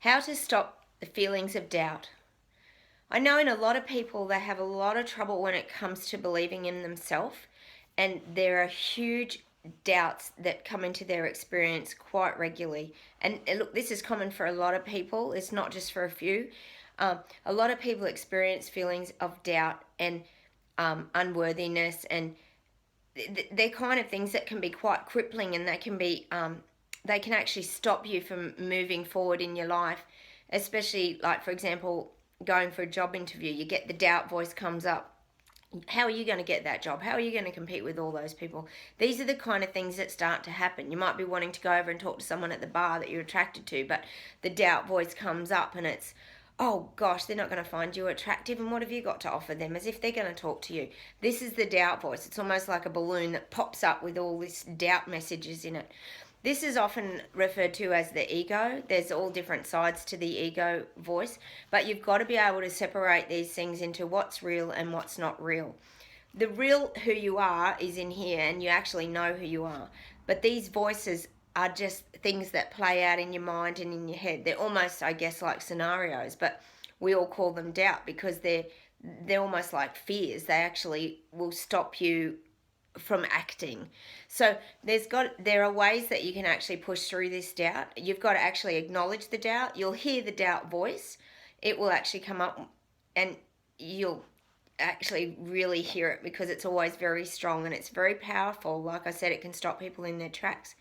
How to stop the feelings of doubt. I know in a lot of people they have a lot of trouble when it comes to believing in themselves, and there are huge doubts that come into their experience quite regularly. And look, this is common for a lot of people, it's not just for a few. A lot of people experience feelings of doubt and unworthiness, and they're kind of things that can be quite crippling, and they can actually stop you from moving forward in your life, especially like, for example, going for a job interview. You get the doubt voice comes up. How are you going to get that job? How are you going to compete with all those people? These are the kind of things that start to happen. You might be wanting to go over and talk to someone at the bar that you're attracted to, but the doubt voice comes up and it's, oh gosh, they're not going to find you attractive, and what have you got to offer them, as if they're going to talk to you. This is the doubt voice. It's almost like a balloon that pops up with all this doubt messages in it. This is often referred to as the ego. There's all different sides to the ego voice, but you've got to be able to separate these things into what's real and what's not real. The real who you are is in here, and you actually know who you are. But these voices are just things that play out in your mind and in your head. They're almost, I guess, like scenarios, but we all call them doubt because they're almost like fears. They actually will stop you from acting. So there are ways that you can actually push through this doubt. You've got to actually acknowledge the doubt. You'll hear the doubt voice. It will actually come up, and you'll actually really hear it because it's always very strong and it's very powerful. Like I said, it can stop people in their tracks.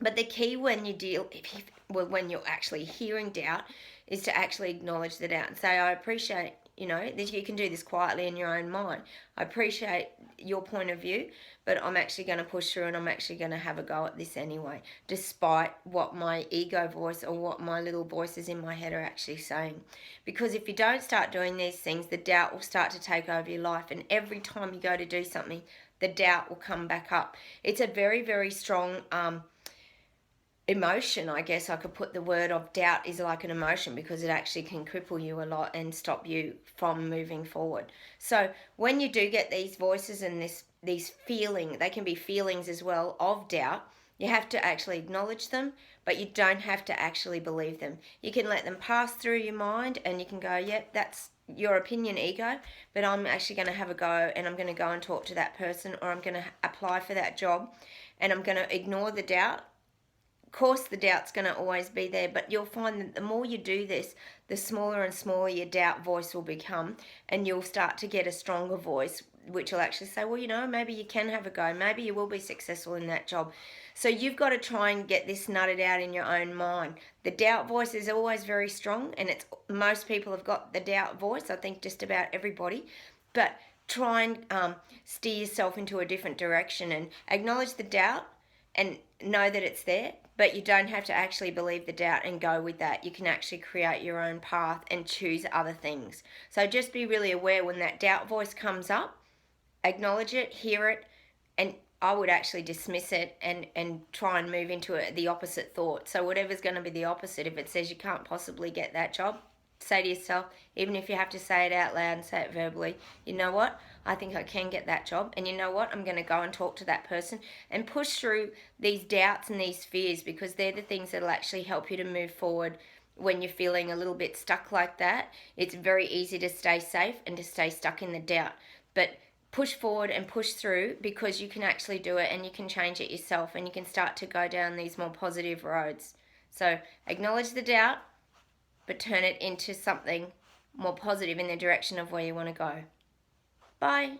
But the key when you're actually hearing doubt is to actually acknowledge the doubt and say, I appreciate, that you can do this quietly in your own mind. I appreciate your point of view, but I'm actually going to push through and I'm actually going to have a go at this anyway, despite what my ego voice or what my little voices in my head are actually saying. Because if you don't start doing these things, the doubt will start to take over your life, and every time you go to do something, the doubt will come back up. It's a very, very strong emotion, I guess I could put the word of doubt is like an emotion, because it actually can cripple you a lot and stop you from moving forward. So when you do get these voices and these they can be feelings as well of doubt, you have to actually acknowledge them, but you don't have to actually believe them. You can let them pass through your mind and you can go, yep, that's your opinion, ego, but I'm actually going to have a go, and I'm going to go and talk to that person, or I'm going to apply for that job, and I'm going to ignore the doubt. Of course, the doubt's going to always be there, but you'll find that the more you do this, the smaller and smaller your doubt voice will become, and you'll start to get a stronger voice, which will actually say, well, maybe you can have a go. Maybe you will be successful in that job. So you've got to try and get this nutted out in your own mind. The doubt voice is always very strong, and most people have got the doubt voice, I think just about everybody, but try and steer yourself into a different direction and acknowledge the doubt and know that it's there, but you don't have to actually believe the doubt and go with that. You can actually create your own path and choose other things. So just be really aware when that doubt voice comes up, acknowledge it, hear it, and I would actually dismiss it and try and move into the opposite thought. So whatever's going to be the opposite, if it says you can't possibly get that job, say to yourself, even if you have to say it out loud and say it verbally, you know what, I think I can get that job, and you know what, I'm going to go and talk to that person and push through these doubts and these fears, because they're the things that will actually help you to move forward when you're feeling a little bit stuck like that. It's very easy to stay safe and to stay stuck in the doubt, but push forward and push through, because you can actually do it and you can change it yourself, and you can start to go down these more positive roads. So acknowledge the doubt, but turn it into something more positive in the direction of where you want to go. Bye.